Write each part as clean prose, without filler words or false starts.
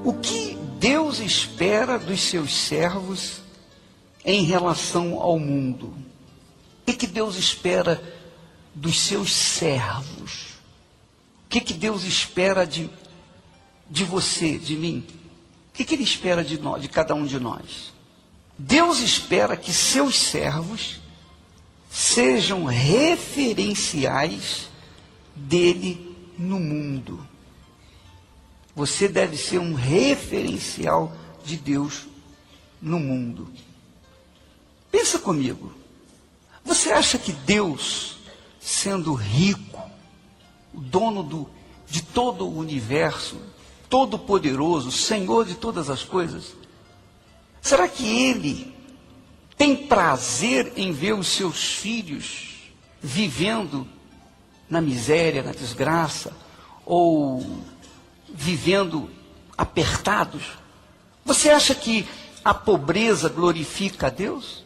O que Deus espera dos seus servos em relação ao mundo? O que Deus espera dos seus servos? O que Deus espera de você, de mim? O que Ele espera de nós, de cada um de nós? Deus espera que seus servos sejam referenciais dele no mundo. Você deve ser um referencial de Deus no mundo. Pensa comigo. Você acha que Deus, sendo rico, o dono de todo o universo, todo-poderoso, Senhor de todas as coisas, será que Ele tem prazer em ver os seus filhos vivendo na miséria, na desgraça, ou vivendo apertados? Você acha que a pobreza glorifica a Deus?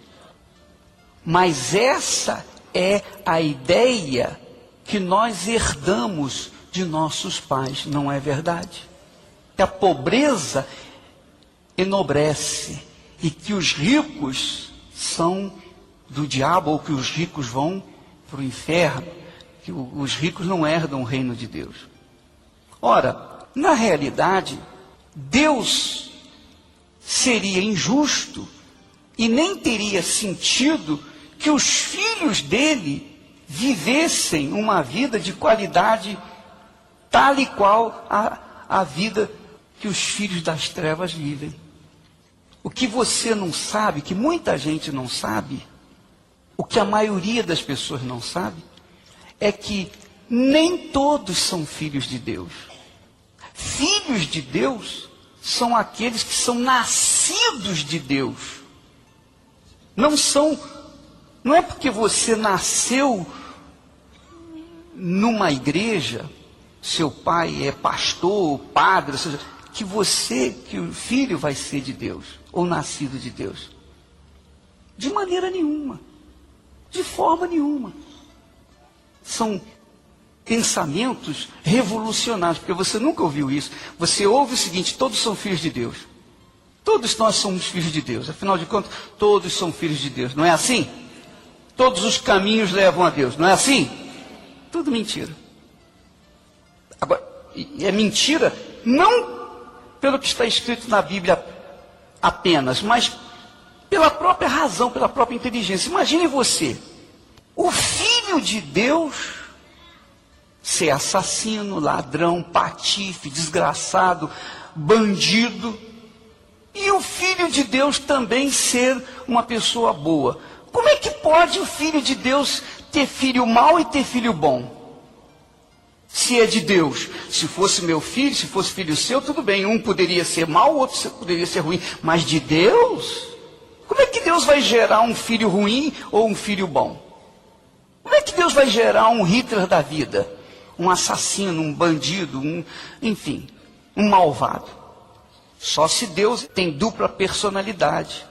Mas essa é a ideia que nós herdamos de nossos pais, não é verdade? Que a pobreza enobrece e que os ricos são do diabo, ou que os ricos vão para o inferno, que os ricos não herdam o reino de Deus. Ora, na realidade, Deus seria injusto e nem teria sentido que os filhos dele vivessem uma vida de qualidade tal e qual a vida que os filhos das trevas vivem. O que você não sabe, que muita gente não sabe, o que a maioria das pessoas não sabe, é que nem todos são filhos de Deus. Filhos de Deus são aqueles que são nascidos de Deus. Não é porque você nasceu numa igreja, seu pai é pastor, padre, ou seja, que o filho vai ser de Deus, ou nascido de Deus. De maneira nenhuma. De forma nenhuma. São pensamentos revolucionários, porque você nunca ouviu isso. Você ouve o seguinte: todos são filhos de Deus. Todos nós somos filhos de Deus. Afinal de contas, todos são filhos de Deus. Não é assim? Todos os caminhos levam a Deus. Não é assim? Tudo mentira. Agora, é mentira não pelo que está escrito na Bíblia apenas, mas pela própria razão, pela própria inteligência. Imagine você, o filho de Deus, ser assassino, ladrão, patife, desgraçado, bandido, e o filho de Deus também ser uma pessoa boa. Como é que pode o filho de Deus ter filho mau e ter filho bom? Se é de Deus. Se fosse meu filho, se fosse filho seu, tudo bem. Um poderia ser mau, o outro poderia ser ruim. Mas de Deus? Como é que Deus vai gerar um filho ruim ou um filho bom? Como é que Deus vai gerar um Hitler da vida? Um assassino, um bandido, enfim, um malvado? Só se Deus tem dupla personalidade.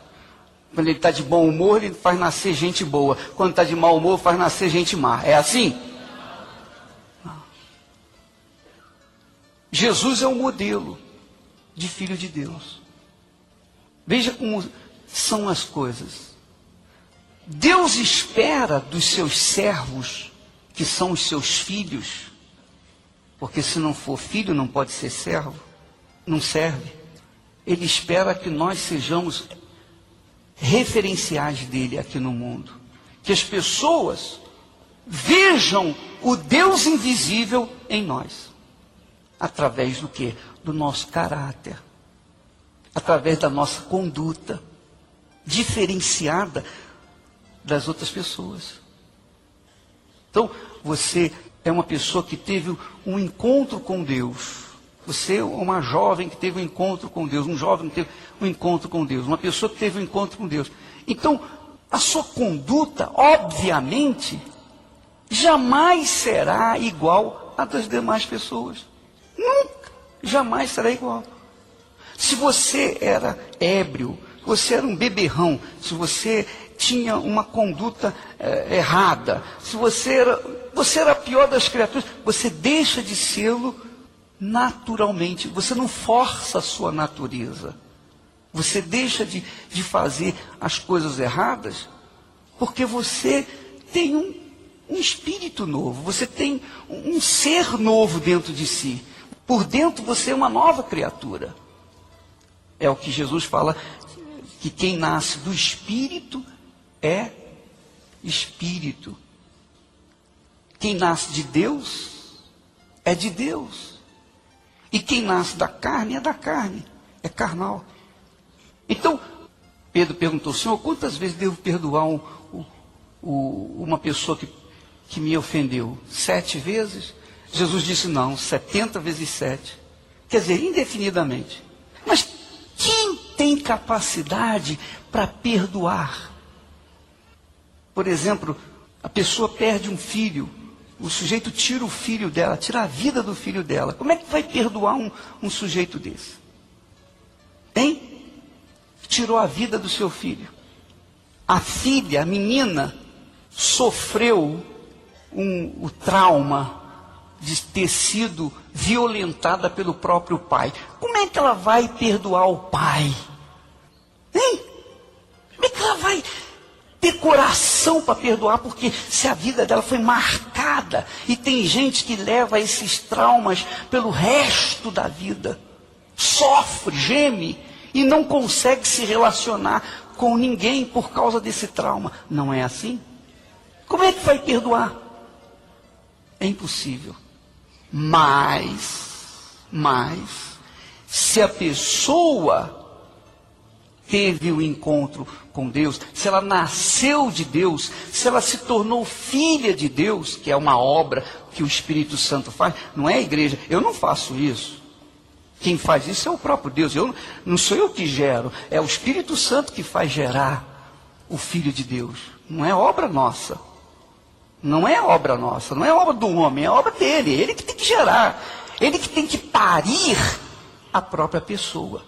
Quando ele está de bom humor, ele faz nascer gente boa. Quando está de mau humor, faz nascer gente má. É assim? Jesus é um modelo de filho de Deus. Veja como são as coisas. Deus espera dos seus servos, que são os seus filhos, porque se não for filho, não pode ser servo, não serve. Ele espera que nós sejamos referenciais dele aqui no mundo. Que as pessoas vejam o Deus invisível em nós. Através do quê? Do nosso caráter. Através da nossa conduta diferenciada das outras pessoas. Então, você é uma pessoa que teve um encontro com Deus. Você é uma jovem que teve um encontro com Deus. Um jovem que teve um encontro com Deus. Uma pessoa que teve um encontro com Deus. Então, a sua conduta, obviamente, jamais será igual à das demais pessoas. Nunca, jamais será igual. Se você era ébrio, você era um beberrão, se você tinha uma conduta errada, se você era a pior das criaturas, você deixa de sê-lo naturalmente. Você não força a sua natureza. Você deixa de fazer as coisas erradas porque você tem um espírito novo. Você tem um ser novo dentro de si. Por dentro você é uma nova criatura. É o que Jesus fala, que quem nasce do Espírito é Espírito. Quem nasce de Deus é de Deus. E quem nasce da carne, é carnal. Então, Pedro perguntou: Senhor, quantas vezes devo perdoar uma pessoa que me ofendeu? 7 vezes? Jesus disse: não, 70 vezes 7. Quer dizer, indefinidamente. Mas quem tem capacidade para perdoar? Por exemplo, a pessoa perde um filho, o sujeito tira o filho dela, tira a vida do filho dela. Como é que vai perdoar um sujeito desse? Hein? Tirou a vida do seu filho. A filha, a menina, sofreu o trauma de ter sido violentada pelo próprio pai. Como é que ela vai perdoar o pai? Hein? Como é que ela vai ter coração para perdoar? Porque se a vida dela foi marcada, e tem gente que leva esses traumas pelo resto da vida, sofre, geme, e não consegue se relacionar com ninguém por causa desse trauma. Não é assim? Como é que vai perdoar? É impossível. Mas, se a pessoa teve o encontro com Deus, se ela nasceu de Deus, se ela se tornou filha de Deus, que é uma obra que o Espírito Santo faz, não é a igreja. Eu não faço isso. Quem faz isso é o próprio Deus. Não sou eu que gero, é o Espírito Santo que faz gerar o Filho de Deus. Não é obra nossa. Não é obra nossa, não é obra do homem, é obra dele. Ele que tem que gerar, ele que tem que parir a própria pessoa.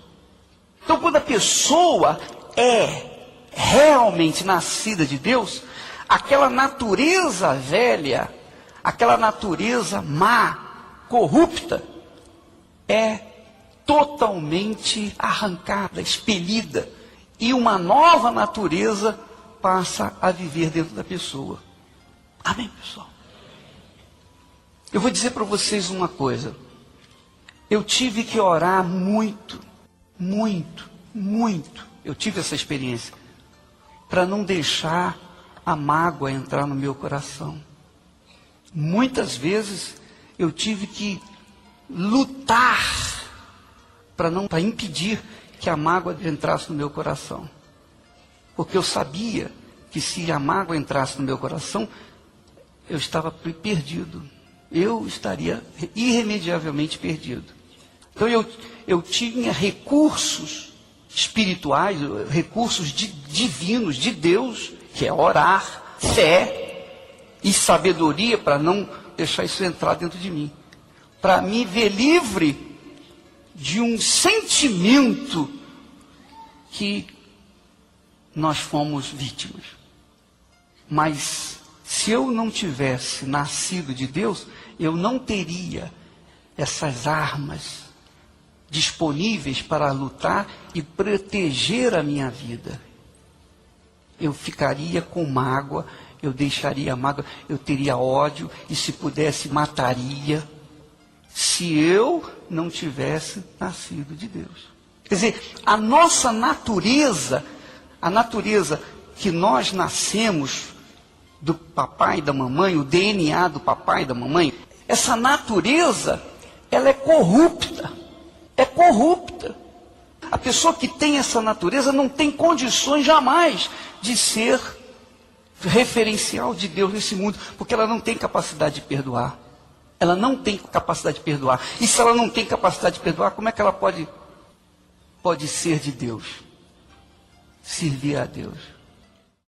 Então, quando a pessoa é realmente nascida de Deus, aquela natureza velha, aquela natureza má, corrupta, é totalmente arrancada, expelida, e uma nova natureza passa a viver dentro da pessoa. Amém, pessoal? Eu vou dizer para vocês uma coisa. Eu tive que orar muito. Eu tive essa experiência para não deixar a mágoa entrar no meu coração. Muitas vezes eu tive que lutar para impedir que a mágoa entrasse no meu coração. Porque eu sabia que se a mágoa entrasse no meu coração, eu estava perdido. Eu estaria irremediavelmente perdido. Então eu tinha recursos espirituais, recursos divinos, de Deus, que é orar, fé e sabedoria para não deixar isso entrar dentro de mim. Para me ver livre de um sentimento que nós fomos vítimas. Mas se eu não tivesse nascido de Deus, eu não teria essas armas disponíveis para lutar e proteger a minha vida. Eu ficaria com mágoa, eu deixaria a mágoa, eu teria ódio e, se pudesse, mataria, se eu não tivesse nascido de Deus. Quer dizer, a nossa natureza, a natureza que nós nascemos do papai e da mamãe, o DNA do papai e da mamãe, essa natureza, ela é corrupta. É corrupta. A pessoa que tem essa natureza não tem condições jamais de ser referencial de Deus nesse mundo, porque ela não tem capacidade de perdoar. Ela não tem capacidade de perdoar. E se ela não tem capacidade de perdoar, como é que ela pode ser de Deus? Servir a Deus.